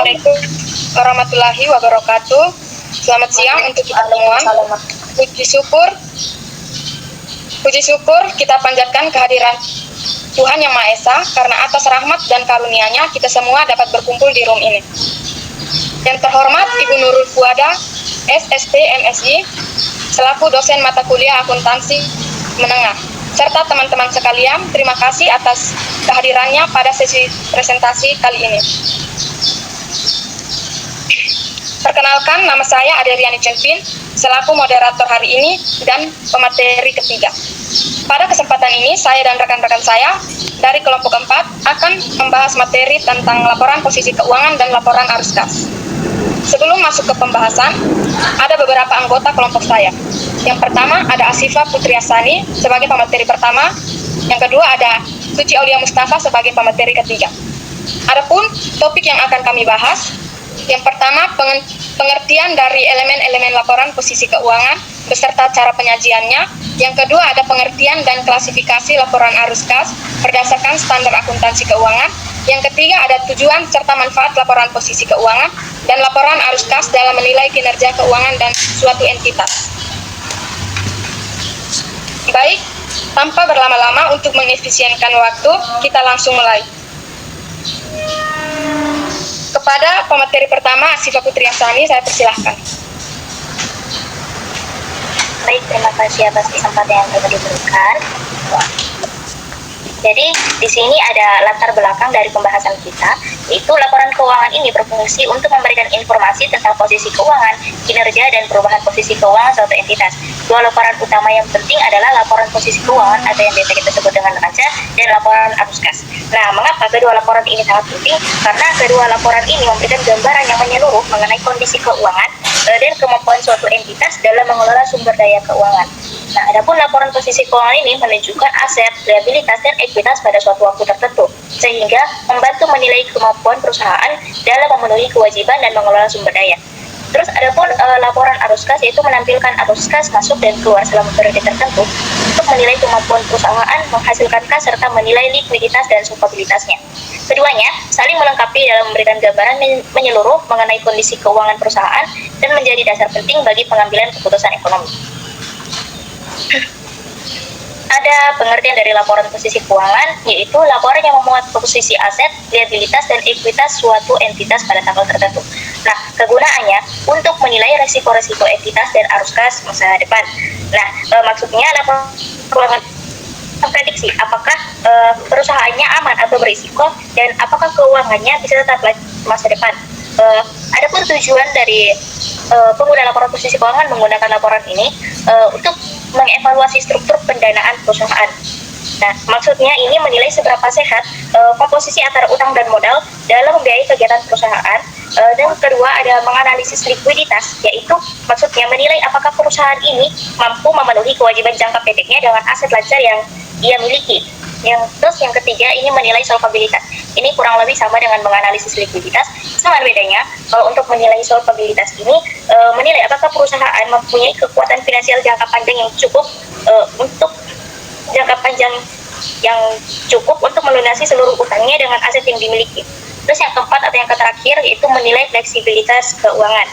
Assalamualaikum warahmatullahi wabarakatuh. Selamat siang untuk kita semua. Puji syukur kita panjatkan kehadiran Tuhan Yang Maha Esa, karena atas rahmat dan karunia-Nya kita semua dapat berkumpul di room ini. Yang terhormat Ibu Nurul Fuada, SST MSI, selaku dosen mata kuliah akuntansi menengah, serta teman-teman sekalian, terima kasih atas kehadirannya pada sesi presentasi kali ini. Perkenalkan, nama saya Aderiani Cenpin, selaku moderator hari ini dan pemateri ketiga. Pada kesempatan ini, saya dan rekan-rekan saya dari kelompok 4 akan membahas materi tentang laporan posisi keuangan dan laporan arus kas. Sebelum masuk ke pembahasan, ada beberapa anggota kelompok saya. Yang pertama ada Asifa Putri Asani sebagai pemateri pertama, yang kedua ada Suci Aulia Mustafa sebagai pemateri ketiga. Adapun topik yang akan kami bahas, yang pertama pengertian dari elemen-elemen laporan posisi keuangan beserta cara penyajiannya. Yang kedua ada pengertian dan klasifikasi laporan arus kas berdasarkan standar akuntansi keuangan. Yang ketiga ada tujuan serta manfaat laporan posisi keuangan dan laporan arus kas dalam menilai kinerja keuangan dan suatu entitas. Baik, tanpa berlama-lama untuk mengefisienkan waktu, kita langsung mulai. Kepada pemateri pertama, Asifa Putri Asani, saya persilahkan. Baik, terima kasih atas kesempatan yang telah diberikan. Jadi, di sini ada latar belakang dari pembahasan kita, yaitu laporan keuangan ini berfungsi untuk memberikan informasi tentang posisi keuangan, kinerja, dan perubahan posisi keuangan suatu entitas. Dua laporan utama yang penting adalah laporan posisi keuangan atau yang biasa kita sebut dengan neraca, dan laporan arus kas. Nah, mengapa kedua laporan ini sangat penting? Karena kedua laporan ini memberikan gambaran yang menyeluruh mengenai kondisi keuangan dan kemampuan suatu entitas dalam mengelola sumber daya keuangan. Nah, adapun laporan posisi keuangan ini menunjukkan aset, liabilitas, dan ekuitas pada suatu waktu tertentu, sehingga membantu menilai kemampuan perusahaan dalam memenuhi kewajiban dan mengelola sumber daya. Terus adapun laporan arus kas, yaitu menampilkan arus kas masuk dan keluar selama periode tertentu untuk menilai kemampuan perusahaan menghasilkan kas serta menilai likuiditas dan solvabilitasnya. Keduanya saling melengkapi dalam memberikan gambaran menyeluruh mengenai kondisi keuangan perusahaan dan menjadi dasar penting bagi pengambilan keputusan ekonomi. Ada pengertian dari laporan posisi keuangan, yaitu laporan yang memuat posisi aset, liabilitas, dan ekuitas suatu entitas pada tanggal tertentu. Nah, kegunaannya untuk menilai resiko-resiko entitas dan arus kas masa depan. Nah, maksudnya laporan keuangan memprediksi apakah perusahaannya aman atau berisiko dan apakah keuangannya bisa tetap masa depan. Adapun tujuan dari pengguna laporan posisi keuangan menggunakan laporan ini untuk mengevaluasi struktur pendanaan perusahaan. Nah, maksudnya ini menilai seberapa sehat komposisi antara utang dan modal dalam membiayai kegiatan perusahaan. Dan kedua ada menganalisis likuiditas, yaitu maksudnya menilai apakah perusahaan ini mampu memenuhi kewajiban jangka pendeknya dengan aset lancar yang ia miliki. Terus yang ketiga ini menilai solvabilitas. Ini kurang lebih sama dengan menganalisis likuiditas. Sama bedanya, kalau untuk menilai solvabilitas ini menilai apakah perusahaan mempunyai kekuatan finansial jangka panjang yang cukup untuk jangka panjang yang cukup untuk melunasi seluruh utangnya dengan aset yang dimiliki. Terus yang keempat atau yang terakhir yaitu menilai fleksibilitas keuangan.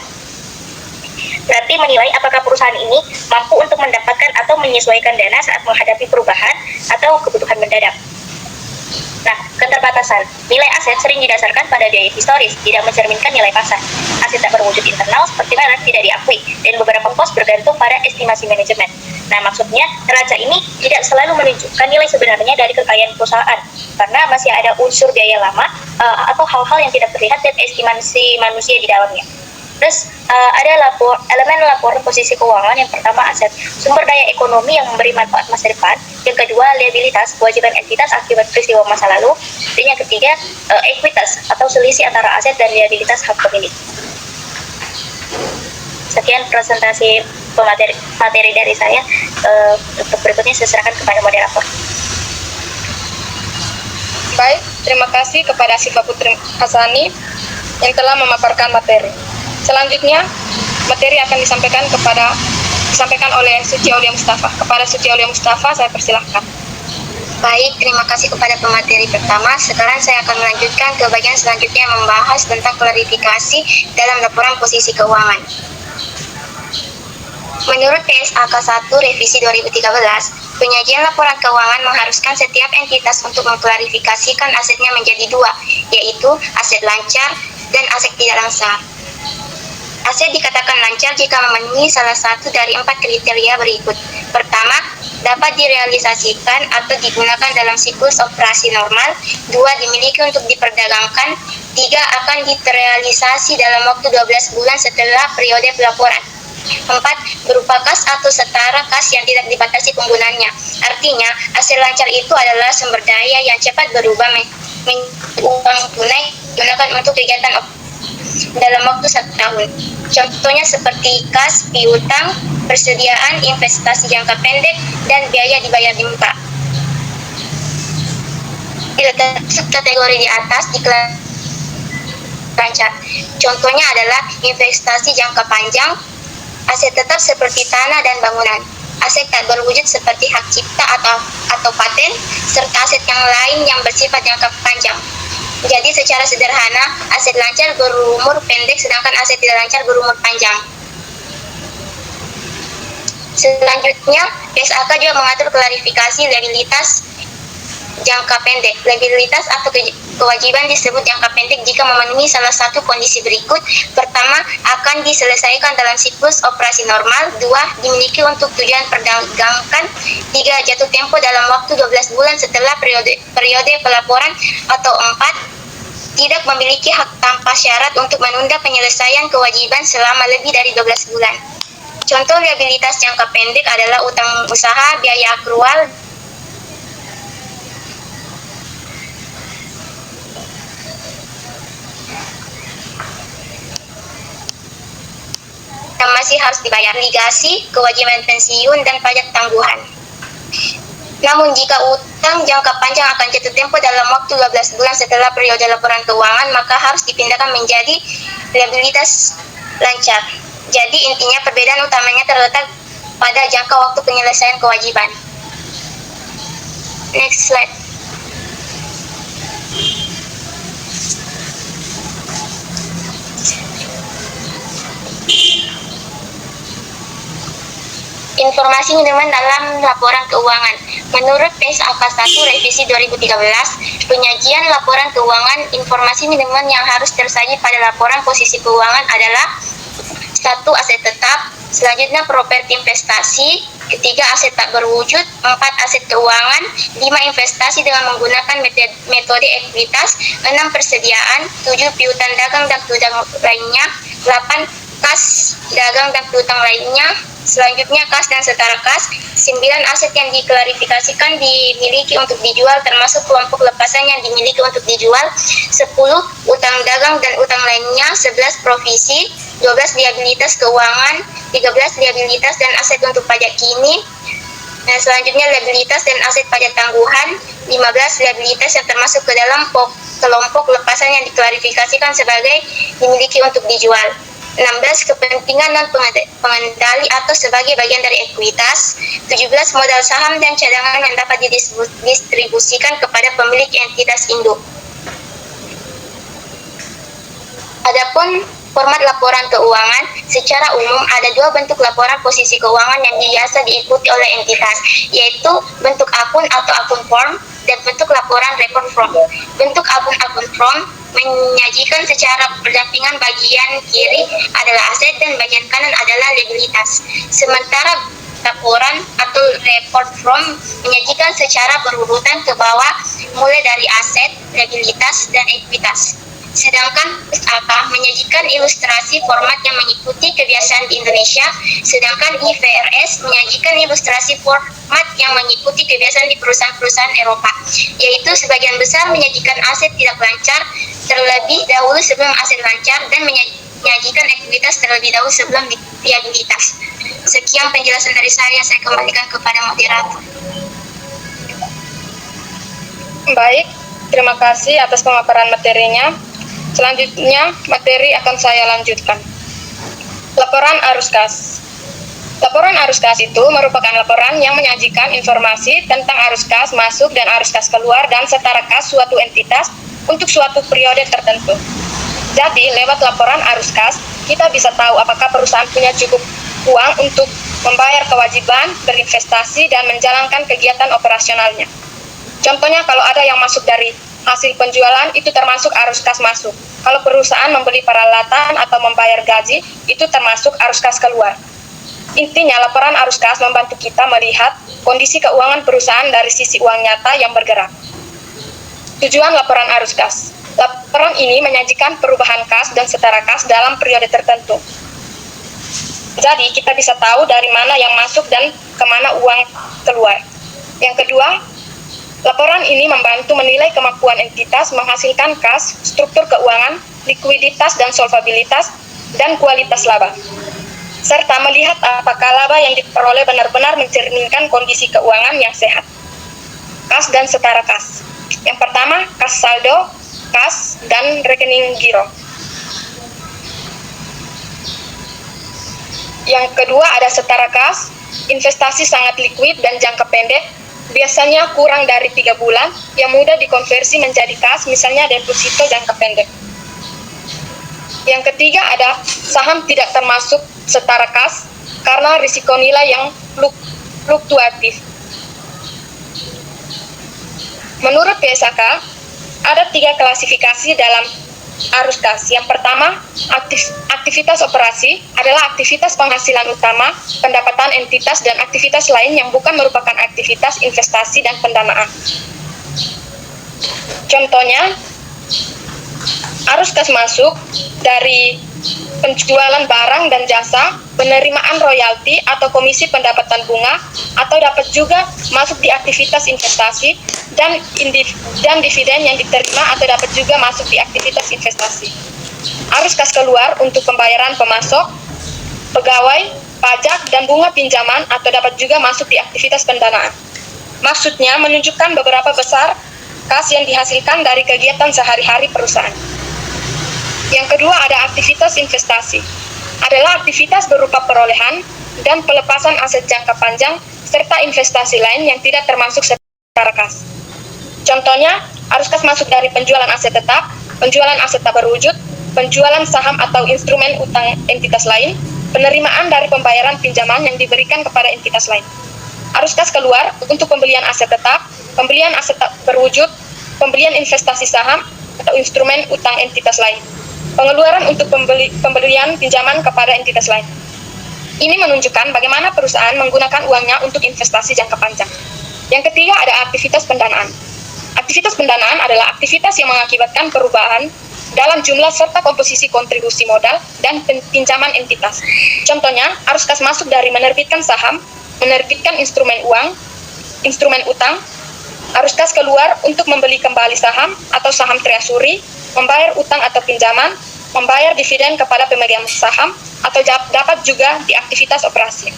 Berarti menilai apakah perusahaan ini mampu untuk mendapatkan atau menyesuaikan dana saat menghadapi perubahan atau kebutuhan mendadak. Nah, keterbatasan. Nilai aset sering didasarkan pada biaya historis, tidak mencerminkan nilai pasar. Aset tak berwujud internal seperti merek tidak diakui, dan beberapa pos bergantung pada estimasi manajemen. Nah, maksudnya neraca ini tidak selalu menunjukkan nilai sebenarnya dari kekayaan perusahaan, karena masih ada unsur biaya lama atau hal-hal yang tidak terlihat dan estimasi manusia di dalamnya. Terus ada elemen laporan posisi keuangan. Yang pertama aset, sumber daya ekonomi yang memberi manfaat masa depan. Yang kedua liabilitas, kewajiban entitas akibat peristiwa masa lalu. Dan yang ketiga ekuitas atau selisih antara aset dan liabilitas hak pemilik. Sekian presentasi materi dari saya. Untuk berikutnya saya serahkan kepada moderator. Baik, terima kasih kepada Asifa Putri Asani yang telah memaparkan materi. Selanjutnya, materi akan disampaikan oleh Suci Aulia Mustafa. Kepada Suci Aulia Mustafa, saya persilahkan. Baik, terima kasih kepada pemateri pertama. Sekarang saya akan melanjutkan ke bagian selanjutnya yang membahas tentang klarifikasi dalam laporan posisi keuangan. Menurut PSAK 1 Revisi 2013, penyajian laporan keuangan mengharuskan setiap entitas untuk mengklarifikasikan asetnya menjadi dua, yaitu aset lancar dan aset tidak lancar. Aset dikatakan lancar jika memenuhi salah satu dari 4 kriteria berikut. Pertama, dapat direalisasikan atau digunakan dalam siklus operasi normal. 2, dimiliki untuk diperdagangkan. 3, akan diterrealisasi dalam waktu 12 bulan setelah periode pelaporan. 4, berupa kas atau setara kas yang tidak dibatasi penggunaannya. Artinya, aset lancar itu adalah sumber daya yang cepat berubah menjadi uang tunai digunakan untuk kegiatan dalam waktu 1 tahun. Contohnya seperti kas, piutang, persediaan, investasi jangka pendek, dan biaya dibayar di muka. Bila kategori di atas dikelar lancar. Contohnya adalah investasi jangka panjang, aset tetap seperti tanah dan bangunan, aset tak berwujud seperti hak cipta atau paten, serta aset yang lain yang bersifat jangka panjang. Jadi secara sederhana, aset lancar berumur pendek sedangkan aset tidak lancar berumur panjang. Selanjutnya, PSAK juga mengatur klarifikasi liabilitas jangka pendek. Liabilitas atau kewajiban disebut jangka pendek jika memenuhi salah satu kondisi berikut. Pertama, akan diselesaikan dalam siklus operasi normal. 2, dimiliki untuk tujuan perdagangkan. 3, jatuh tempo dalam waktu 12 bulan setelah periode pelaporan. Atau 4, tidak memiliki hak tanpa syarat untuk menunda penyelesaian kewajiban selama lebih dari 12 bulan. Contoh liabilitas jangka pendek adalah utang usaha, biaya akrual, yang masih harus dibayar, ligasi, kewajiban pensiun, dan pajak tangguhan. Namun jika utang jangka panjang akan jatuh tempo dalam waktu 12 bulan setelah periode laporan keuangan, maka harus dipindahkan menjadi liabilitas lancar. Jadi intinya perbedaan utamanya terletak pada jangka waktu penyelesaian kewajiban. Next slide. Informasi minuman dalam laporan keuangan. Menurut PSAK 1 Revisi 2013, penyajian laporan keuangan, informasi minuman yang harus tersaji pada laporan posisi keuangan adalah 1. Aset tetap, selanjutnya properti investasi, 3. Aset tak berwujud, 4. Aset keuangan, 5. Investasi dengan menggunakan metode ekuitas, 6. Persediaan, 7. Piutang dagang dan piutang lainnya, 8. Kas dagang dan piutang lainnya, selanjutnya kas dan setara kas. 9. Aset yang diklarifikasikan dimiliki untuk dijual termasuk kelompok lepasan yang dimiliki untuk dijual. 10. Utang dagang dan utang lainnya. 11. Provisi. 12. Liabilitas keuangan. 13. Liabilitas dan aset untuk pajak kini. Nah, selanjutnya liabilitas dan aset pajak tangguhan. 15. Liabilitas yang termasuk ke dalam kelompok lepasan yang diklarifikasikan sebagai dimiliki untuk dijual. 16. Kepentingan non-pengendali atau sebagai bagian dari ekuitas. 17. Modal saham dan cadangan yang dapat didistribusikan kepada pemilik entitas induk. Adapun format laporan keuangan, secara umum ada 2 bentuk laporan posisi keuangan yang biasa diikuti oleh entitas, yaitu bentuk akun atau akun form dan bentuk laporan report form. Bentuk akun form menyajikan secara berdampingan, bagian kiri adalah aset dan bagian kanan adalah liabilitas. Sementara laporan atau report form menyajikan secara berurutan ke bawah mulai dari aset, liabilitas, dan ekuitas. Sedangkan PSAK menyajikan ilustrasi format yang mengikuti kebiasaan di Indonesia, sedangkan IFRS menyajikan ilustrasi format yang mengikuti kebiasaan di perusahaan-perusahaan Eropa, yaitu sebagian besar menyajikan aset tidak lancar terlebih dahulu sebelum aset lancar dan menyajikan ekuitas terlebih dahulu sebelum liabilitas. Sekian penjelasan dari saya kembalikan kepada moderator. Baik, terima kasih atas pemaparan materinya. Selanjutnya, materi akan saya lanjutkan. Laporan arus kas. Laporan arus kas itu merupakan laporan yang menyajikan informasi tentang arus kas masuk dan arus kas keluar dan setara kas suatu entitas untuk suatu periode tertentu. Jadi, lewat laporan arus kas, kita bisa tahu apakah perusahaan punya cukup uang untuk membayar kewajiban, berinvestasi, dan menjalankan kegiatan operasionalnya. Contohnya, kalau ada yang masuk dari hasil penjualan, itu termasuk arus kas masuk. Kalau perusahaan membeli peralatan atau membayar gaji, itu termasuk arus kas keluar. Intinya, laporan arus kas membantu kita melihat kondisi keuangan perusahaan dari sisi uang nyata yang bergerak. Tujuan laporan arus kas. Laporan ini menyajikan perubahan kas dan setara kas dalam periode tertentu. Jadi, kita bisa tahu dari mana yang masuk dan kemana uang keluar. Yang kedua, laporan ini membantu menilai kemampuan entitas menghasilkan kas, struktur keuangan, likuiditas dan solvabilitas, dan kualitas laba. Serta melihat apakah laba yang diperoleh benar-benar mencerminkan kondisi keuangan yang sehat. Kas dan setara kas. Yang pertama, kas saldo, kas, dan rekening giro. Yang kedua ada setara kas, investasi sangat liquid dan jangka pendek, biasanya kurang dari 3 bulan, yang mudah dikonversi menjadi kas, misalnya deposito jangka pendek. Yang ketiga ada saham tidak termasuk setara kas karena risiko nilai yang fluktuatif. Menurut PSAK, ada 3 klasifikasi dalam arus kas. Yang pertama, aktivitas operasi adalah aktivitas penghasilan utama, pendapatan entitas, dan aktivitas lain yang bukan merupakan aktivitas investasi dan pendanaan. Contohnya, arus kas masuk dari penjualan barang dan jasa, penerimaan royalti atau komisi pendapatan bunga, atau dapat juga masuk di aktivitas investasi dan dividen yang diterima atau dapat juga masuk di aktivitas investasi. Arus kas keluar untuk pembayaran pemasok, pegawai, pajak, dan bunga pinjaman atau dapat juga masuk di aktivitas pendanaan. Maksudnya menunjukkan beberapa besar kas yang dihasilkan dari kegiatan sehari-hari perusahaan. Yang kedua ada aktivitas investasi. Adalah aktivitas berupa perolehan dan pelepasan aset jangka panjang serta investasi lain yang tidak termasuk setara kas. Contohnya, arus kas masuk dari penjualan aset tetap, penjualan aset tak berwujud, penjualan saham atau instrumen utang entitas lain, penerimaan dari pembayaran pinjaman yang diberikan kepada entitas lain. Arus kas keluar untuk pembelian aset tetap, pembelian aset tak berwujud, pembelian investasi saham atau instrumen utang entitas lain. Pengeluaran untuk pembelian pinjaman kepada entitas lain. Ini menunjukkan bagaimana perusahaan menggunakan uangnya untuk investasi jangka panjang. Yang ketiga ada aktivitas pendanaan. Aktivitas pendanaan adalah aktivitas yang mengakibatkan perubahan dalam jumlah serta komposisi kontribusi modal dan pinjaman entitas. Contohnya, arus kas masuk dari menerbitkan saham, menerbitkan instrumen uang, instrumen utang. Arus kas keluar untuk membeli kembali saham atau saham treasury, membayar utang atau pinjaman, membayar dividen kepada pemegang saham, atau dapat juga di aktivitas operasi.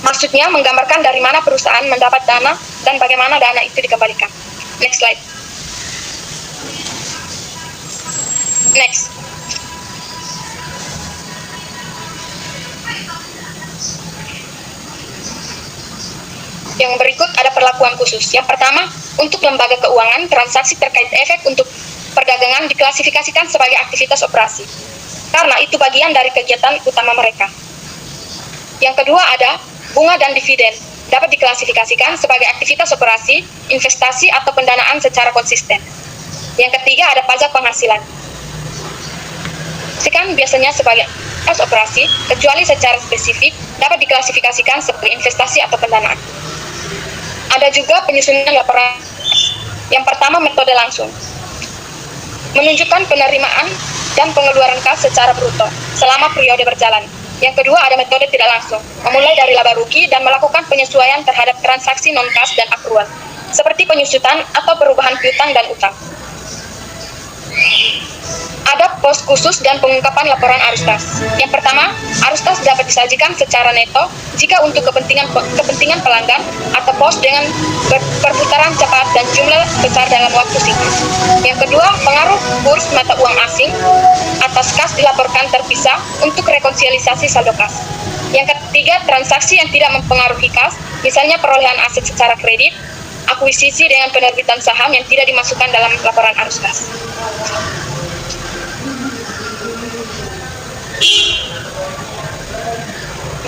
Maksudnya menggambarkan dari mana perusahaan mendapat dana dan bagaimana dana itu dikembalikan. Next slide. Next. Yang berikut ada perlakuan khusus. Yang pertama, untuk lembaga keuangan, transaksi terkait efek untuk perdagangan diklasifikasikan sebagai aktivitas operasi, karena itu bagian dari kegiatan utama mereka. Yang kedua ada bunga dan dividen, dapat diklasifikasikan sebagai aktivitas operasi, investasi, atau pendanaan secara konsisten. Yang ketiga ada pajak penghasilan. Sekarang biasanya sebagai operasi, kecuali secara spesifik, dapat diklasifikasikan sebagai investasi atau pendanaan. Ada juga penyusunan laporan. Yang pertama, metode langsung. Menunjukkan penerimaan dan pengeluaran kas secara bruto selama periode berjalan. Yang kedua, ada metode tidak langsung. Memulai dari laba rugi dan melakukan penyesuaian terhadap transaksi non-kas dan akrual, seperti penyusutan atau perubahan piutang dan utang. Ada pos khusus dan pengungkapan laporan arus kas. Yang pertama, arus kas dapat disajikan secara neto jika untuk kepentingan pelanggan atau pos dengan perputaran cepat dan jumlah besar dalam waktu singkat. Yang kedua, pengaruh kurs mata uang asing atas kas dilaporkan terpisah untuk rekonsiliasi sosialisasi saldo kas. Yang ketiga, transaksi yang tidak mempengaruhi kas, misalnya perolehan aset secara kredit, akuisisi dengan penerbitan saham yang tidak dimasukkan dalam laporan arus kas.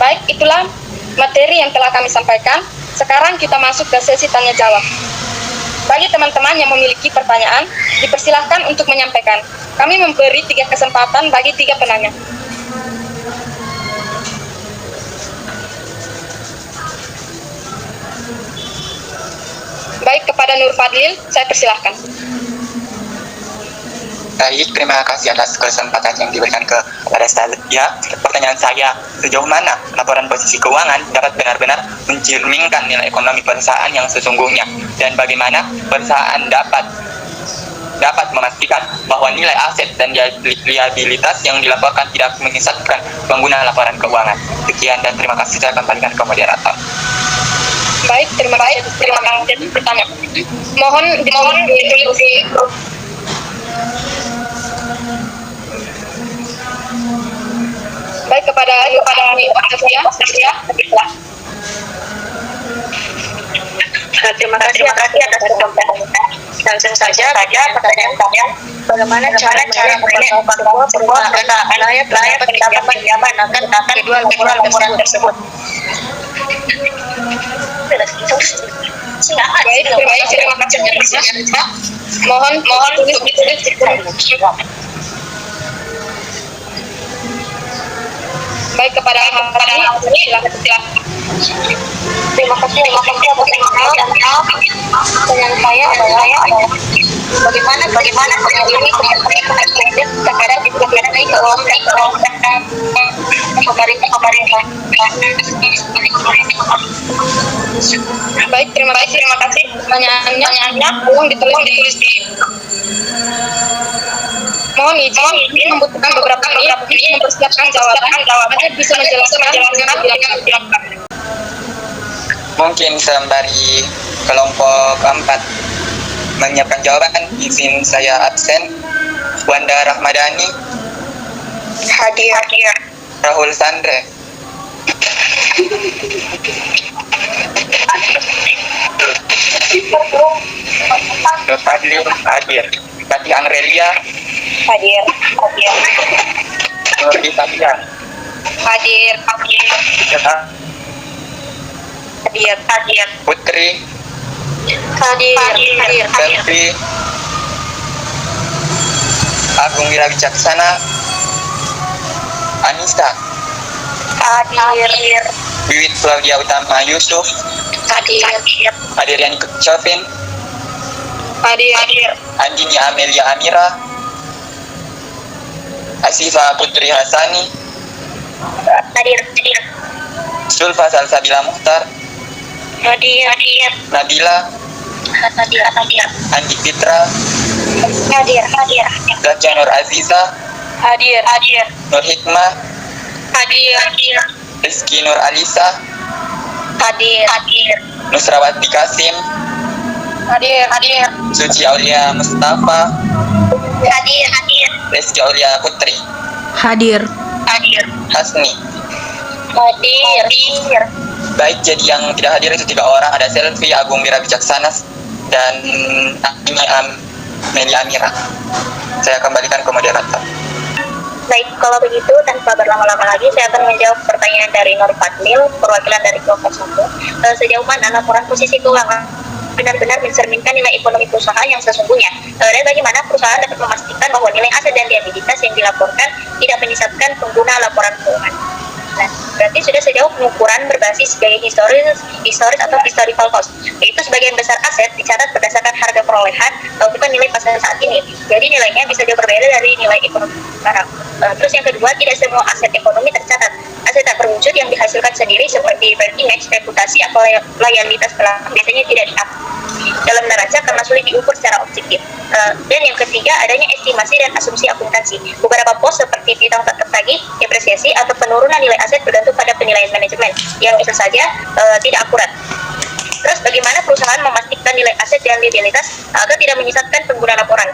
Baik, itulah materi yang telah kami sampaikan. Sekarang kita masuk ke sesi tanya jawab. Bagi teman-teman yang memiliki pertanyaan, dipersilahkan untuk menyampaikan. Kami memberi 3 kesempatan bagi 3 penanya. Baik, kepada Nur Fadlil, saya persilahkan. Baik, terima kasih atas kesempatan yang diberikan kepada saya. Pertanyaan saya, sejauh mana laporan posisi keuangan dapat benar-benar mencerminkan nilai ekonomi perusahaan yang sesungguhnya, dan bagaimana perusahaan dapat memastikan bahwa nilai aset dan liabilitas yang dilaporkan tidak menyesatkan pengguna laporan keuangan. Sekian dan terima kasih, saya kembalikan ke moderator. Baik, terima kasih pertanyaan. Mohon ditulis di grup. Baik, kepada Sofia. Terima kasih atas pertanyaan. Langsung saja pertanyaan, bagaimana cara mempertahankan perusahaan layak dapat pinjaman akan kedua laporan tersebut. Baik, terima kasih. Mohon ditulis di grup. Baik, kepada silakan. Terima kasih atas pertanyaan saya adalah bagaimana ini terhadap implementasi keuangan pemerintah. Baik, terima kasih. Pertanyaannya mohon ditulis di. Mohon izin membutuhkan beberapa menit untuk mempersiapkan jawaban agar bisa menjelaskan dengan. Mungkin sembari kelompok 4 menyiapkan jawaban, izin saya absen. Wanda Rahmadani, Hadir. Rahul Sandre, Nur Fadlil hadir. Tati Angrelia, Hadir. Nur Isabian, Hadir. Putri, Hadir. Selvi, Agung Wirawicaksana, Anissa, Hadir. Wiwit Claudia Utama Yusuf, Adriani Covin, Hadir. Andinya Amelia Amira, Asifa Putri Hasani, Hadir. Sulfa Salsabila Mukhtar, Hadir. Nabila, Andi Fitra, Hadir. Zacha Nur Aziza, Hadir. Nur Hikmah, Hadir. Rizky Nur Alisa, Hadir. Nusrawati Kasim, Hadir. Suci Aulia Mustafa, Hadir. Rizky Aulia Putri, Hadir. Hasni. Hadir. Baik, jadi yang tidak hadir itu 3 orang, ada Selvi, Agung Wirawicaksana, dan Amelia Amira. Saya kembalikan ke moderator. Baik, kalau begitu tanpa berlama-lama lagi saya akan menjawab pertanyaan dari Nur Fadlil, perwakilan dari kelompok 1. Sejauh mana laporan posisi keuangan benar-benar mencerminkan nilai ekonomi perusahaan yang sesungguhnya, dan bagaimana perusahaan dapat memastikan bahwa nilai aset dan liabilitas yang dilaporkan tidak menyesatkan pengguna laporan keuangan. Nah, berarti sudah sejauh pengukuran berbasis gaya historis atau historical cost, yaitu sebagian besar aset dicatat berdasarkan harga perolehan bukan nilai pasar saat ini. Jadi nilainya bisa jauh berbeda dari nilai ekonomi sekarang. Terus yang kedua, tidak semua aset ekonomi tercatat. Aset tak berwujud yang dihasilkan sendiri seperti brand image, reputasi atau loyalitas pelanggan biasanya tidak diakui dalam neraca karena sulit diukur secara objektif. Dan yang ketiga, adanya estimasi dan asumsi akuntansi. Beberapa pos seperti piutang tak tertagih, depresiasi atau penurunan nilai aset bergantung pada penilaian manajemen yang bisa saja tidak akurat. Terus bagaimana perusahaan memastikan nilai aset dan liabilitas agar tidak menyesatkan pengguna laporan?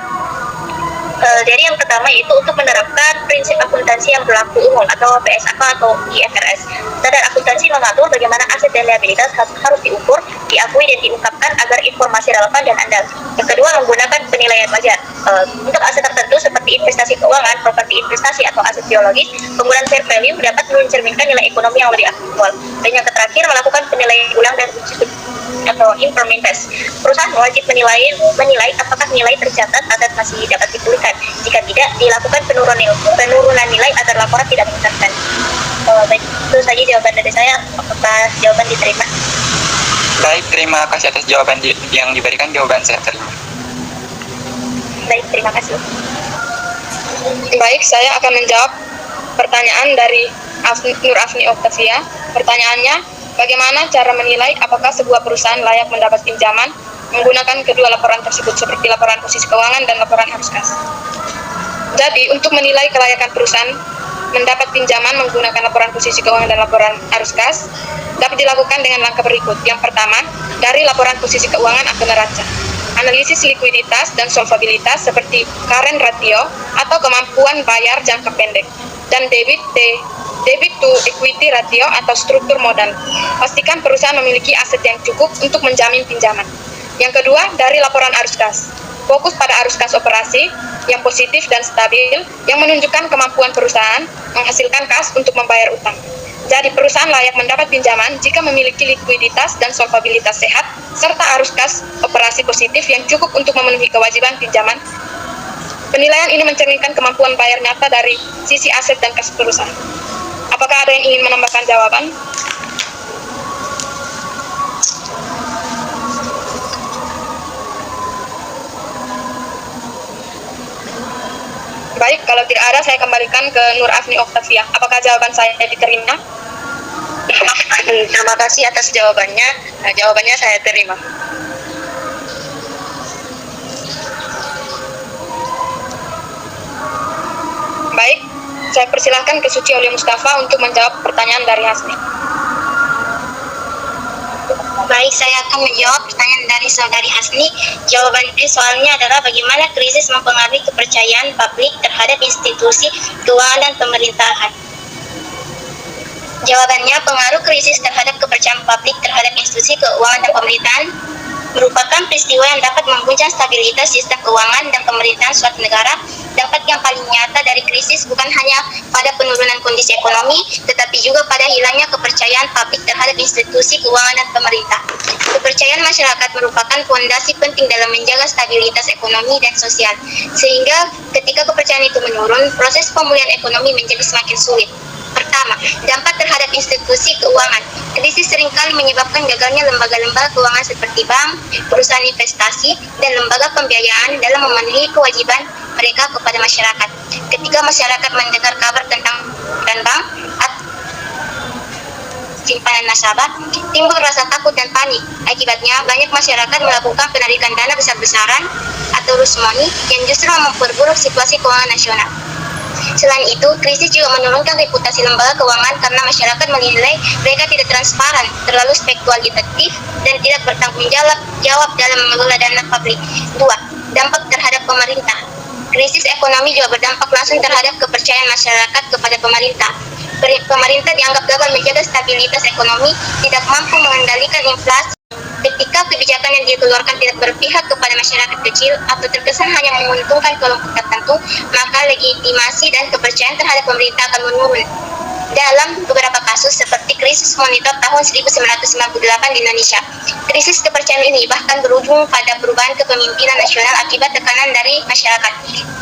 Jadi yang pertama itu untuk menerapkan prinsip akuntansi akuntansi yang berlaku umum atau PSAK atau IFRS. Standar akuntansi mengatur bagaimana aset dan liabilitas harus diukur, diakui dan diungkapkan agar informasi relevan dan andal. Yang kedua, menggunakan penilaian wajar. Untuk aset tertentu seperti investasi keuangan, properti investasi atau aset biologis, penggunaan fair value dapat mencerminkan nilai ekonomi yang lebih aktual. Dan yang terakhir, melakukan penilaian ulang dan uji atau impairment test. Perusahaan wajib menilai apakah nilai tercatat aset masih dapat dipulihkan. Jika tidak, dilakukan penurunan nilai agar laporan tidak menyesatkan. Baik, itu saja jawaban dari saya. Apakah jawaban diterima? Baik, terima kasih atas jawaban yang diberikan. Jawaban saya terima. Baik, terima kasih. Baik, saya akan menjawab pertanyaan dari Nur Afni Oktavia. Pertanyaannya, bagaimana cara menilai apakah sebuah perusahaan layak mendapat pinjaman menggunakan kedua laporan tersebut seperti laporan posisi keuangan dan laporan arus kas? Jadi, untuk menilai kelayakan perusahaan mendapat pinjaman menggunakan laporan posisi keuangan dan laporan arus kas dapat dilakukan dengan langkah berikut. Yang pertama, dari laporan posisi keuangan atau neraca. Analisis likuiditas dan solvabilitas seperti current ratio atau kemampuan bayar jangka pendek dan debit to equity ratio atau struktur modal. Pastikan perusahaan memiliki aset yang cukup untuk menjamin pinjaman. Yang kedua, dari laporan arus kas. Fokus pada arus kas operasi yang positif dan stabil yang menunjukkan kemampuan perusahaan menghasilkan kas untuk membayar utang. Jadi perusahaan layak mendapat pinjaman jika memiliki likuiditas dan solvabilitas sehat serta arus kas operasi positif yang cukup untuk memenuhi kewajiban pinjaman. Penilaian ini mencerminkan kemampuan bayar nyata dari sisi aset dan kas perusahaan. Apakah ada yang ingin menambahkan jawaban? Baik, kalau tidak ada, saya kembalikan ke Nur Afni Oktavia. Apakah jawaban saya diterima? Terima kasih atas jawabannya. Jawabannya saya terima. Baik, saya persilahkan ke Suci Aulia Mustafa untuk menjawab pertanyaan dari Hasni. Baik, saya akan menjawab pertanyaan dari saudari Hasni. Jawaban soalnya adalah bagaimana krisis mempengaruhi kepercayaan publik terhadap institusi keuangan dan pemerintahan. Jawabannya, pengaruh krisis terhadap kepercayaan publik terhadap institusi keuangan dan pemerintahan merupakan peristiwa yang dapat mengguncang stabilitas sistem keuangan dan pemerintahan suatu negara. Dampak yang paling nyata dari krisis bukan hanya pada penurunan kondisi ekonomi, tetapi juga pada hilangnya kepercayaan publik terhadap institusi keuangan dan pemerintah. Kepercayaan masyarakat merupakan fondasi penting dalam menjaga stabilitas ekonomi dan sosial, sehingga ketika kepercayaan itu menurun, proses pemulihan ekonomi menjadi semakin sulit. Pertama, dampak terhadap institusi keuangan. Krisis seringkali menyebabkan gagalnya lembaga-lembaga keuangan seperti bank, perusahaan investasi, dan lembaga pembiayaan dalam memenuhi kewajiban mereka kepada masyarakat. Ketika masyarakat mendengar kabar tentang bank atau simpanan nasabah, timbul rasa takut dan panik. Akibatnya, banyak masyarakat melakukan penarikan dana besar-besaran atau rush money yang justru memperburuk situasi keuangan nasional. Selain itu, krisis juga menurunkan reputasi lembaga keuangan karena masyarakat menilai mereka tidak transparan, terlalu spekulatif, dan tidak bertanggung jawab dalam mengelola dana publik. 2. Dampak terhadap pemerintah. Krisis ekonomi juga berdampak langsung terhadap kepercayaan masyarakat kepada pemerintah. Pemerintah dianggap gagal menjaga stabilitas ekonomi, tidak mampu mengendalikan inflasi. Ketika kebijakan yang dikeluarkan tidak berpihak kepada masyarakat kecil atau terkesan hanya menguntungkan kelompok tertentu, maka legitimasi dan kepercayaan terhadap pemerintah akan menurun. Dalam beberapa kasus seperti krisis moneter tahun 1998 di Indonesia, krisis kepercayaan ini bahkan berujung pada perubahan kepemimpinan nasional akibat tekanan dari masyarakat.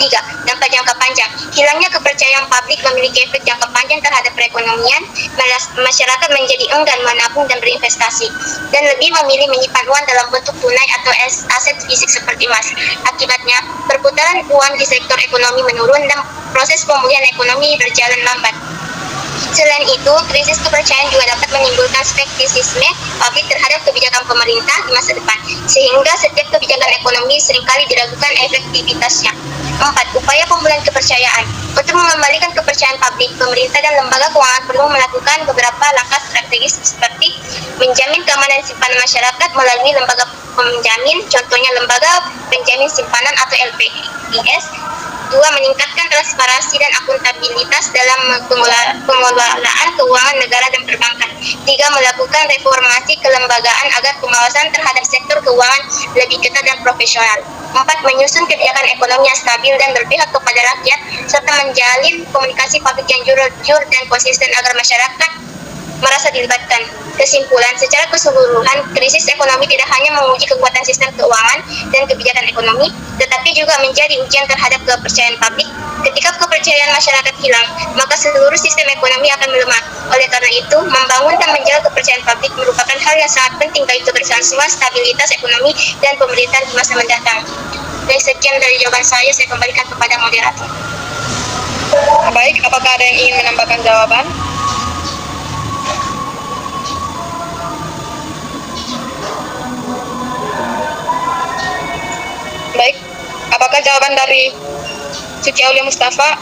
3. Dampak jangka panjang. Hilangnya kepercayaan publik memiliki efek jangka panjang terhadap perekonomian. Masyarakat menjadi enggan menabung dan berinvestasi, dan lebih memilih menyimpan uang dalam bentuk tunai atau aset fisik seperti emas. Akibatnya, perputaran uang di sektor ekonomi menurun dan proses pemulihan ekonomi berjalan lambat. Selain itu, krisis kepercayaan juga dapat menimbulkan skeptisisme publik terhadap kebijakan pemerintah di masa depan, sehingga setiap kebijakan ekonomi seringkali diragukan efektivitasnya. 4. Upaya pemulihan kepercayaan. Untuk mengembalikan kepercayaan publik, pemerintah dan lembaga keuangan perlu melakukan beberapa langkah strategis seperti menjamin keamanan simpanan masyarakat melalui lembaga penjamin, contohnya lembaga penjamin simpanan atau LPIS. 2. Meningkatkan transparansi dan akuntabilitas dalam pengelolaan keuangan negara dan perbankan. 3. Melakukan reformasi kelembagaan agar pengawasan terhadap sektor keuangan lebih ketat dan profesional. 4. Menyusun kebijakan ekonomi yang stabil dan berpihak kepada rakyat, serta menjalin komunikasi publik yang jujur dan konsisten agar masyarakat merasa dilibatkan. Kesimpulan, secara keseluruhan, krisis ekonomi tidak hanya menguji kekuatan sistem keuangan dan kebijakan ekonomi, tetapi juga menjadi ujian terhadap kepercayaan publik. Ketika kepercayaan masyarakat hilang, maka seluruh sistem ekonomi akan melemah. Oleh karena itu, membangun dan menjaga kepercayaan publik merupakan hal yang sangat penting bagi keberlangsungan stabilitas ekonomi dan pemerintahan di masa mendatang. Dan sekian dari jawaban saya kembalikan kepada moderator. Baik, apakah ada yang ingin menambahkan jawaban? Baik, apakah jawaban dari Suci Aulia Mustafa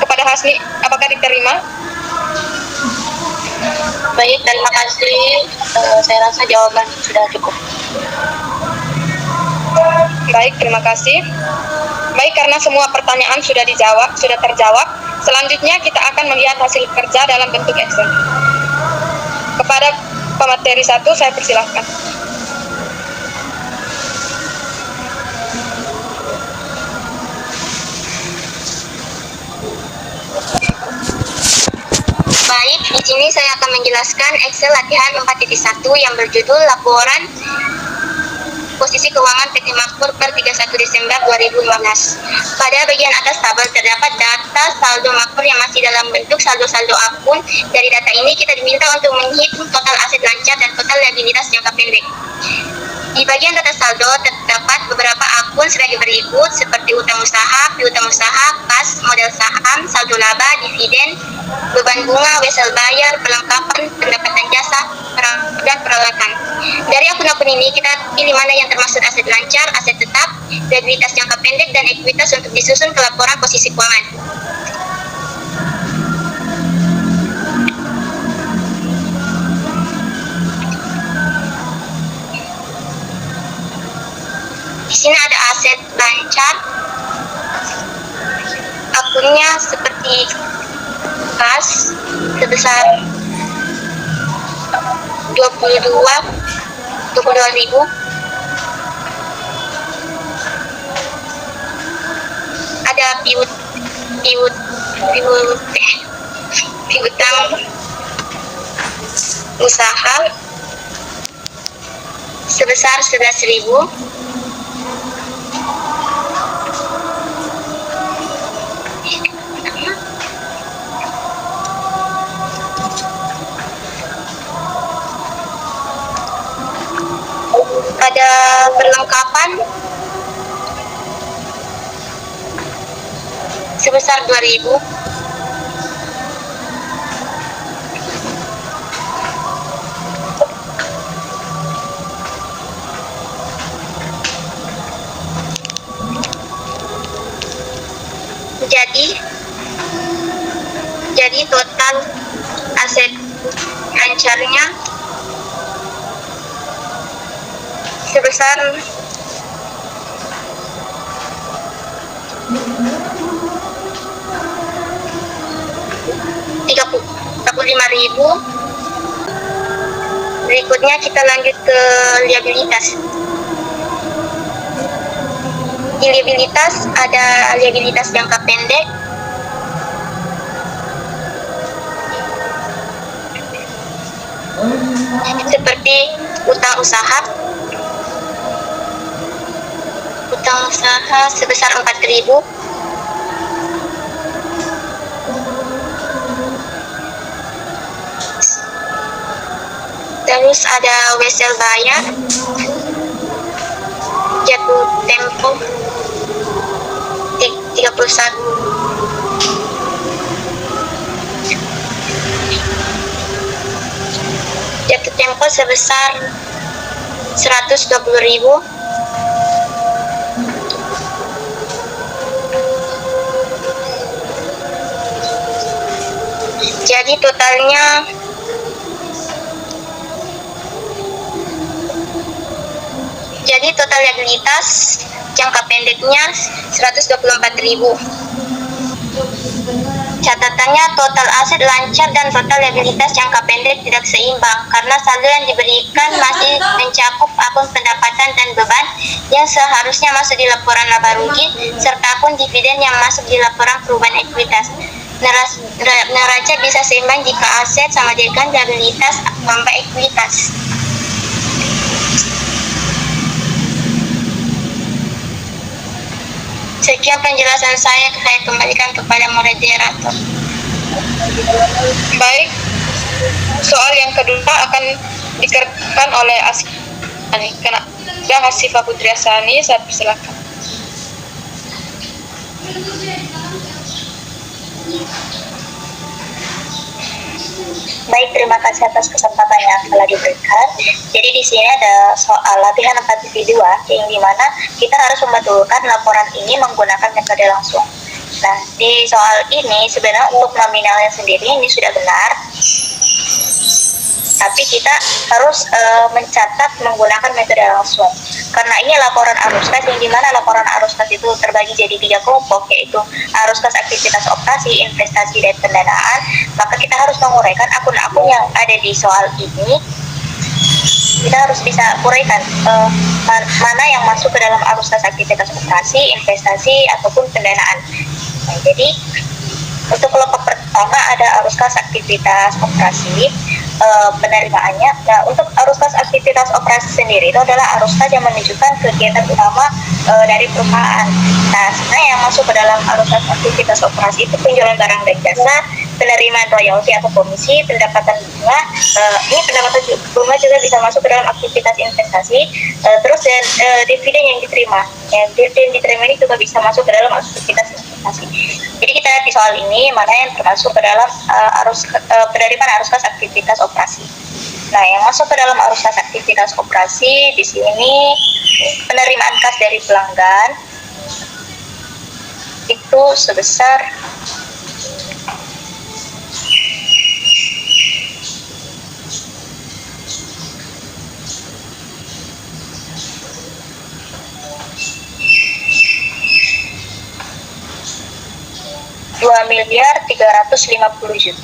kepada Hasni, apakah diterima? Baik, terima kasih. Saya rasa jawaban sudah cukup. Baik, terima kasih. Baik, karena semua pertanyaan sudah terjawab, selanjutnya kita akan melihat hasil kerja dalam bentuk Excel. Kepada pemateri 1, saya persilahkan. Baik, di sini saya akan menjelaskan Excel latihan 4.1 yang berjudul Laporan Posisi Keuangan PT Makmur per 31 Desember 2015. Pada bagian atas tabel terdapat data saldo Makmur yang masih dalam bentuk saldo-saldo akun. Dari data ini kita diminta untuk menghitung total aset lancar dan total liabilitas jangka pendek. Di bagian data saldo terdapat beberapa akun sebagai berikut, seperti utang usaha, piutang usaha, kas, modal saham, saldo laba, dividen, beban bunga, wesel bayar, perlengkapan, pendapatan jasa, dan peralatan. Dari akun-akun ini kita pilih mana yang termasuk aset lancar, aset tetap, liabilitas jangka pendek, dan ekuitas untuk disusun ke laporan posisi keuangan. Di sini ada aset lancar, akunnya seperti kas sebesar 22.000. Ada piutang usaha sebesar 11.000. Ada perlengkapan sebesar 2.000. Jadi total aset lancarnya sebesar 35.000. Berikutnya kita lanjut ke liabilitas. Di liabilitas ada liabilitas jangka pendek, seperti utang usaha sebesar 4.000. Terus ada wesel bayar, jatuh tempo 31. Jatuh tempo sebesar 120.000. Jadi totalnya Jadi total liabilitas jangka pendeknya 124.000. Catatannya total aset lancar dan total liabilitas jangka pendek tidak seimbang karena saldo yang diberikan masih mencakup akun pendapatan dan beban yang seharusnya masuk di laporan laba rugi serta akun dividen yang masuk di laporan perubahan ekuitas. Neraca bisa seimbang jika aset sama dengan liabilitas tambah ekuitas. Sekian penjelasan saya kembalikan kepada moderator. Baik, soal yang kedua akan dikerjakan oleh Hasifah Putri Asani. Saya persilakan. Baik, terima kasih atas kesempatan yang telah diberikan. Jadi di sini ada soal latihan 4.2 yang dimana kita harus membetulkan laporan ini menggunakan metode langsung. Nah, di soal ini sebenarnya untuk nominalnya sendiri ini sudah benar, tapi kita harus mencatat menggunakan metode langsung. Karena ini laporan arus kas yang dimana laporan arus kas itu terbagi jadi 3 kelompok, yaitu arus kas aktivitas operasi, investasi, dan pendanaan. Maka kita harus menguraikan akun-akun yang ada di soal ini. Kita harus bisa uraikan mana yang masuk ke dalam arus kas aktivitas operasi, investasi, ataupun pendanaan. Nah, jadi untuk kelompok pertama ada arus kas aktivitas operasi. Penerimaannya. Nah, untuk arus kas aktivitas operasi sendiri itu adalah arus kas yang menunjukkan kegiatan utama dari perusahaan. Nah, sebenarnya yang masuk ke dalam arus kas aktivitas operasi itu penjualan barang dan jasa, penerimaan royalti atau komisi, pendapatan bunga. Ini pendapatan bunga juga bisa masuk ke dalam aktivitas investasi. Terus dan dividen yang diterima. Dividen diterima ini juga bisa masuk ke dalam aktivitas investasi. Jadi kita lihat di soal ini mana yang termasuk ke dalam penerimaan arus kas aktivitas operasi. Nah, yang masuk ke dalam arus kas aktivitas operasi di sini penerimaan kas dari pelanggan itu sebesar Rp2.350.000.000.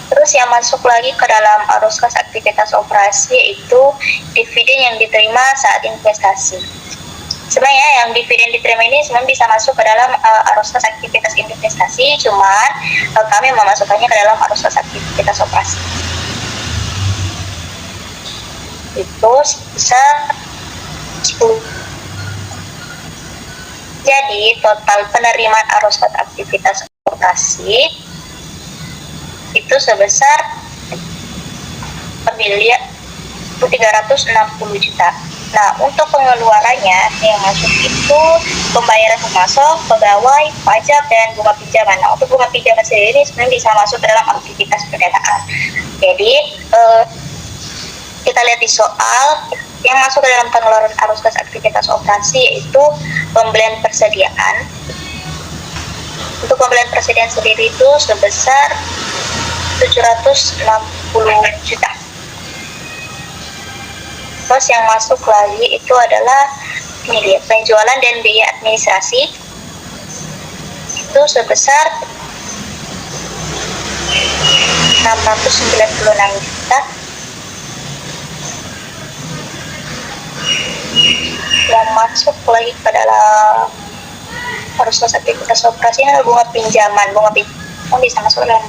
Terus yang masuk lagi ke dalam arus kas aktivitas operasi itu dividen yang diterima saat investasi. Sebenarnya yang dividen diterima ini sebenarnya bisa masuk ke dalam arus kas aktivitas investasi, cuman kami memasukkannya ke dalam arus kas aktivitas operasi. Itu bisa 10. Jadi total penerimaan arus kas aktivitas operasi itu sebesar Rp1.360.000.000. Nah, untuk pengeluarannya yang masuk itu pembayaran pemasok, pegawai, pajak, dan bunga pinjaman. Nah, untuk bunga pinjaman sendiri sebenarnya bisa masuk dalam aktivitas pendanaan. Jadi kita lihat di soal yang masuk ke dalam pengeluaran arus kas aktivitas operasi yaitu pembelian persediaan. Untuk pembelian persediaan sendiri itu sebesar 760 juta. Terus yang masuk lagi itu adalah ini dia, penjualan dan biaya administrasi itu sebesar 696 juta. Yang masuk lagi ke dalam arus kas aktivitas operasi adalah bunga pinjaman. Bunga pinjaman bisa masuk dalam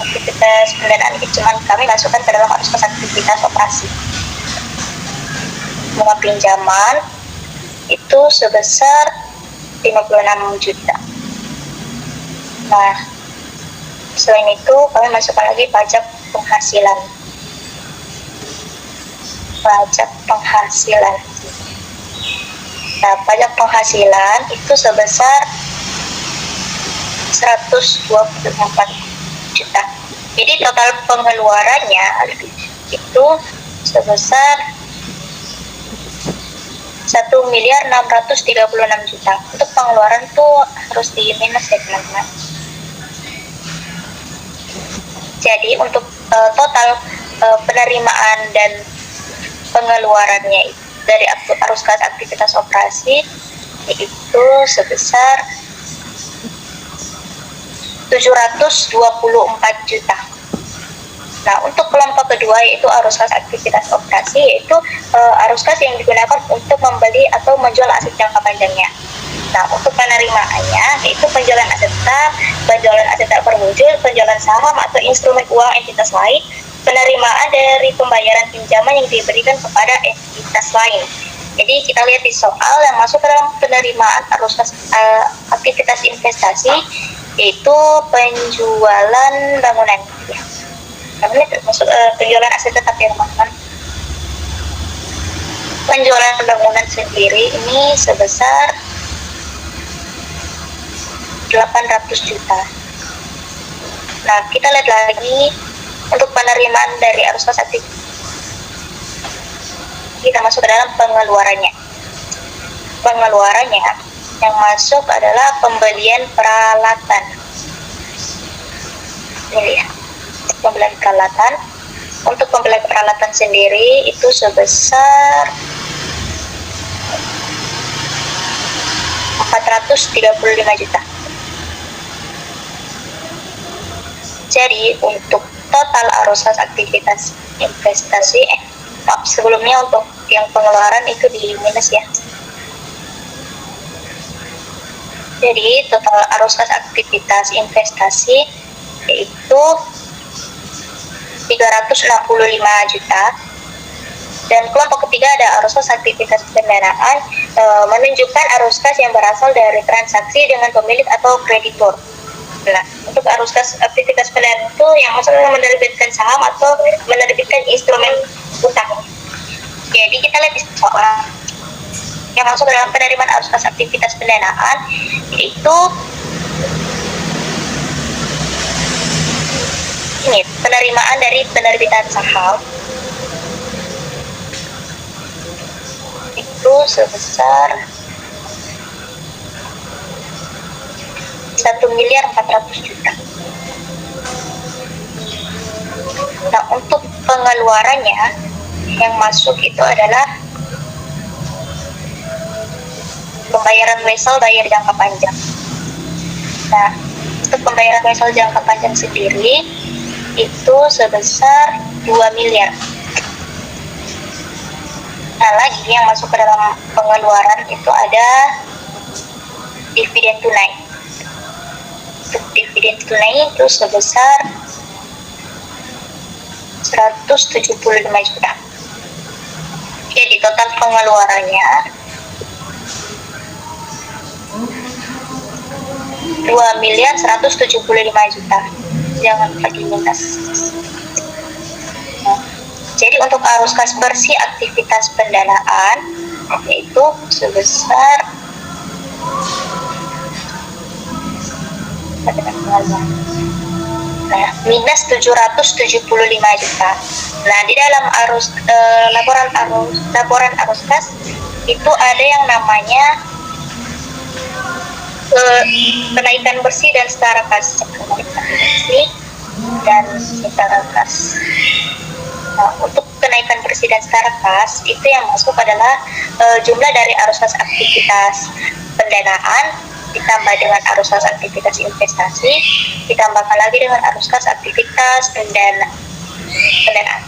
aktivitas pendanaan, cuman kami masukkan ke dalam arus kas aktivitas operasi. Bunga pinjaman itu sebesar 56 juta. Nah, selain itu kami masukkan lagi pajak penghasilan. Nah, pajak penghasilan itu sebesar 124 juta. Jadi total pengeluarannya itu sebesar 1.636 juta. Untuk pengeluaran tuh harus di minus ya teman-teman. Jadi untuk total penerimaan dan pengeluarannya dari arus kas aktivitas operasi yaitu sebesar 724 juta. Nah, untuk kelompok kedua yaitu arus kas aktivitas operasi, yaitu arus kas yang digunakan untuk membeli atau menjual aset jangka panjangnya. Nah, untuk penerimaannya yaitu penjualan aset tetap, penjualan aset tak berwujud, penjualan saham atau instrumen uang entitas lain, penerimaan dari pembayaran pinjaman yang diberikan kepada entitas lain. Jadi kita lihat di soal yang masuk ke dalam penerimaan arus kas aktivitas investasi yaitu penjualan bangunan. Ya. Karena ini termasuk penjualan aset tetap ya teman-teman. Penjualan bangunan sendiri ini sebesar 800 juta. Nah, kita lihat lagi untuk penerimaan dari arus kas aktivitas. Kita masuk ke dalam pengeluarannya. Pengeluarannya yang masuk adalah pembelian peralatan. Ini ya, pembelian peralatan. Untuk pembelian peralatan sendiri itu sebesar 435 juta. Jadi untuk total arus kas aktivitas investasi sebelumnya untuk yang pengeluaran itu di minus ya. Jadi total arus kas aktivitas investasi yaitu 365 juta. Dan kelompok ketiga ada arus kas aktivitas pendanaan menunjukkan arus kas yang berasal dari transaksi dengan pemilik atau kreditur. Nah, untuk arus kas aktivitas pendanaan itu yang maksudnya menerbitkan saham atau menerbitkan instrumen utang. Jadi kita lihat di soal yang masuk dalam penerimaan arus kas aktivitas pendanaan yaitu ini penerimaan dari penerbitan saham itu sebesar 1.400.000.000 juta. Nah, untuk pengeluarannya yang masuk itu adalah pembayaran wesel bayar jangka panjang. Nah, untuk pembayaran wesel jangka panjang sendiri itu sebesar 2 miliar. Nah, lagi yang masuk ke dalam pengeluaran itu ada dividen tunai. Untuk dividen tunai itu sebesar 175 juta. Jadi total pengeluarannya 2.175 juta. Jangan lagi minus. Jadi untuk arus kas bersih aktivitas pendanaan yaitu sebesar minus 775 juta. Nah, di dalam laporan arus kas itu ada yang namanya kenaikan bersih dan setara kas. Nah, untuk kenaikan bersih dan setara kas itu yang masuk adalah jumlah dari arus kas aktivitas pendanaan ditambah dengan arus kas aktivitas investasi ditambahkan lagi dengan arus kas aktivitas pendanaan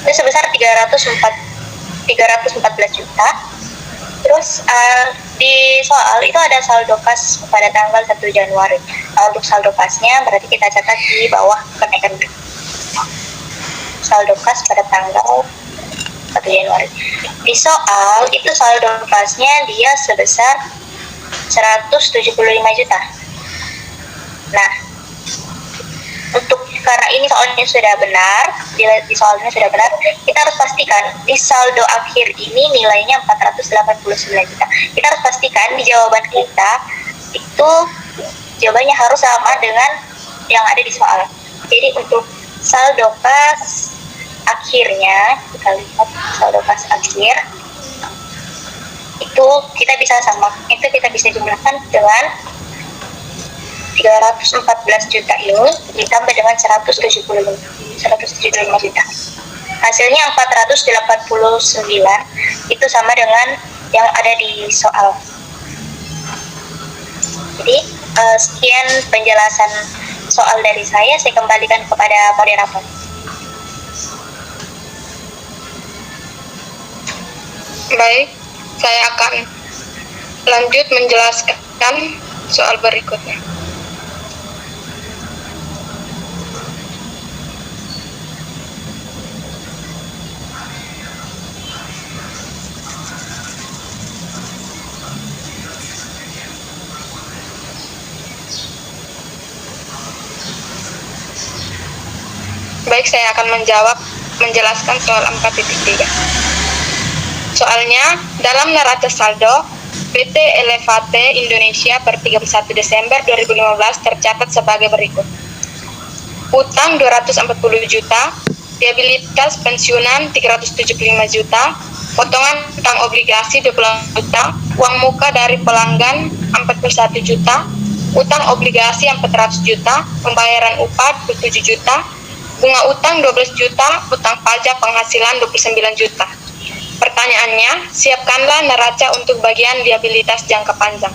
itu sebesar 314 juta. Terus di soal itu ada saldo kas pada tanggal 1 Januari. Nah, untuk saldo kasnya berarti kita catat di bawah kenaikan saldo kas pada tanggal 1 Januari. Di soal itu saldo kasnya dia sebesar 175 juta. Nah, untuk karena ini soalnya sudah benar, di soalnya sudah benar, kita harus pastikan di saldo akhir ini nilainya 489 juta. Kita harus pastikan di jawaban kita itu jawabannya harus sama dengan yang ada di soal. Jadi untuk saldo kas akhirnya, kita lihat saldo kas akhir itu kita bisa jumlahkan dengan 314 juta ini ditambah dengan 175 juta. Hasilnya 489, itu sama dengan yang ada di soal. Jadi sekian penjelasan soal dari saya kembalikan kepada moderator. Baik, saya akan lanjut menjelaskan soal berikutnya. Baik, saya akan menjelaskan soal 4.3. Soalnya, dalam neraca saldo, PT Elevate Indonesia per 31 Desember 2015 tercatat sebagai berikut. Utang 240 juta, liabilitas pensiunan 375 juta, potongan utang obligasi 20 juta, uang muka dari pelanggan 41 juta, utang obligasi 400 juta, pembayaran upah 27 juta, bunga utang 12 juta, utang pajak penghasilan 29 juta. Pertanyaannya, siapkanlah neraca untuk bagian liabilitas jangka panjang.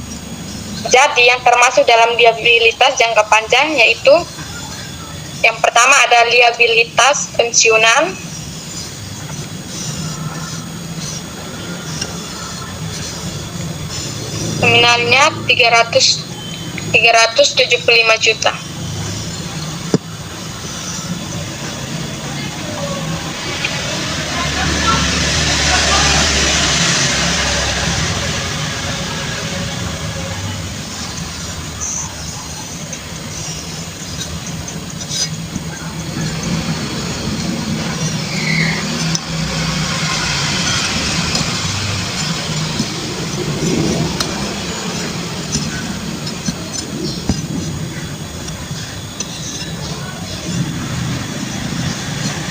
Jadi, yang termasuk dalam liabilitas jangka panjang yaitu yang pertama ada liabilitas pensiunan, nominalnya 375 juta.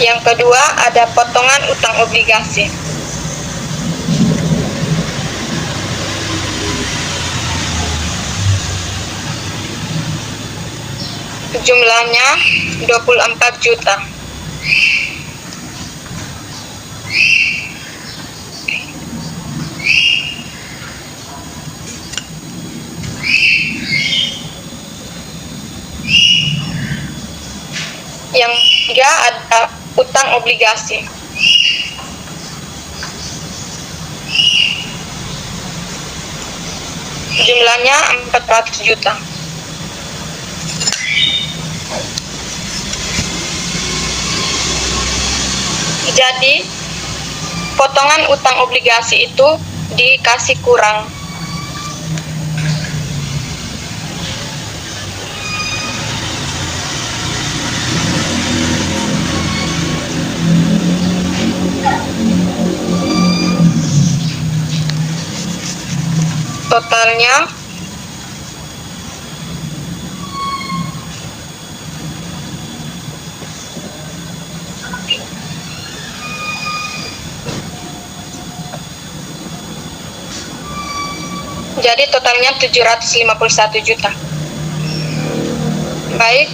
Yang kedua ada potongan utang obligasi. Jumlahnya 24 juta. Yang ketiga ada utang obligasi. Jumlahnya 400 juta. Jadi, potongan utang obligasi itu dikasih kurang. Totalnya jadi totalnya 751 juta. Baik,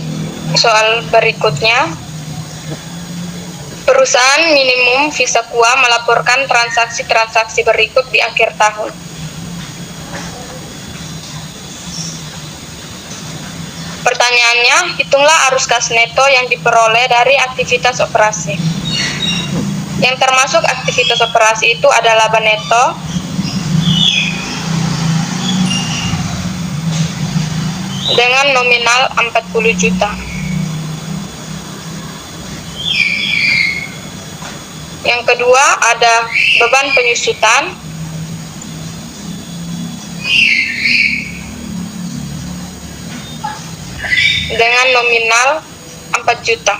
soal berikutnya. Perusahaan minimum Visa Kua melaporkan transaksi-transaksi berikut di akhir tahun. Pertanyaannya, hitunglah arus kas neto yang diperoleh dari aktivitas operasi. Yang termasuk aktivitas operasi itu ada laba neto, dengan nominal 40 juta. Yang kedua ada beban penyusutan, dengan nominal 4 juta.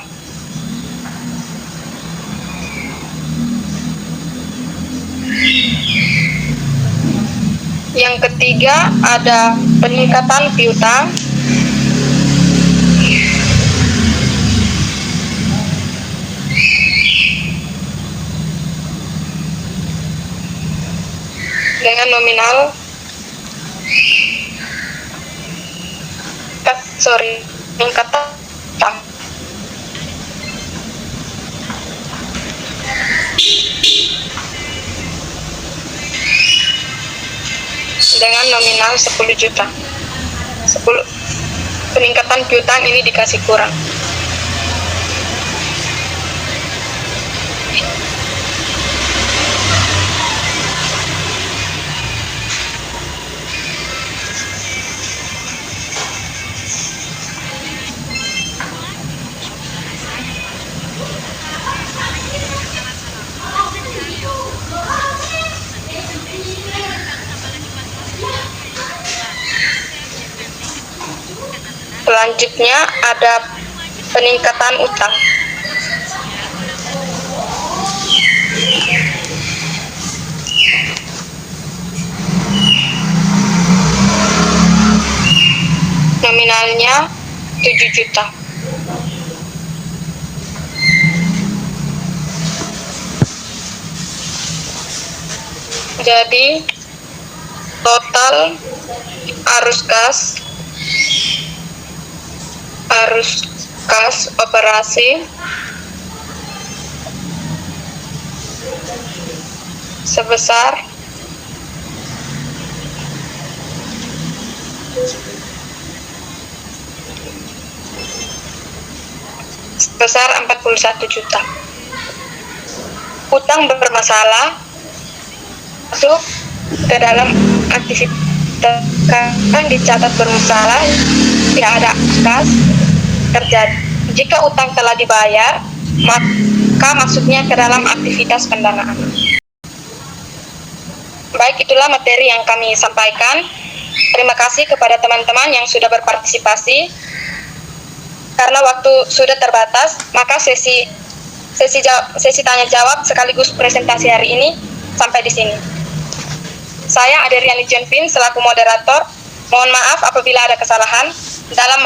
Yang ketiga ada peningkatan piutang, dengan nominal peningkatan nominal 10 juta. 10 peningkatan piutang ini dikasih kurang. Selanjutnya ada peningkatan utang. Nominalnya 7 juta. Jadi total arus kas operasi sebesar sebesar 41 juta. Utang bermasalah masuk ke dalam aktivitas yang dicatat bermasalah, tidak ada kas terjadi. Jika utang telah dibayar, maka masuknya ke dalam aktivitas pendanaan. Baik, itulah materi yang kami sampaikan. Terima kasih kepada teman-teman yang sudah berpartisipasi. Karena waktu sudah terbatas, maka sesi tanya jawab sekaligus presentasi hari ini sampai di sini. Saya Aderiani Jenvin selaku moderator. Mohon maaf apabila ada kesalahan dalam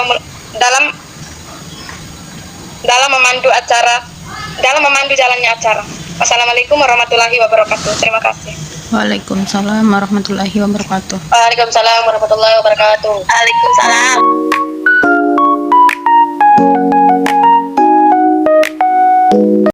memandu jalannya acara. Wassalamualaikum warahmatullahi wabarakatuh. Terima kasih. Waalaikumsalam warahmatullahi wabarakatuh. Waalaikumsalam warahmatullahi wabarakatuh. Waalaikumsalam.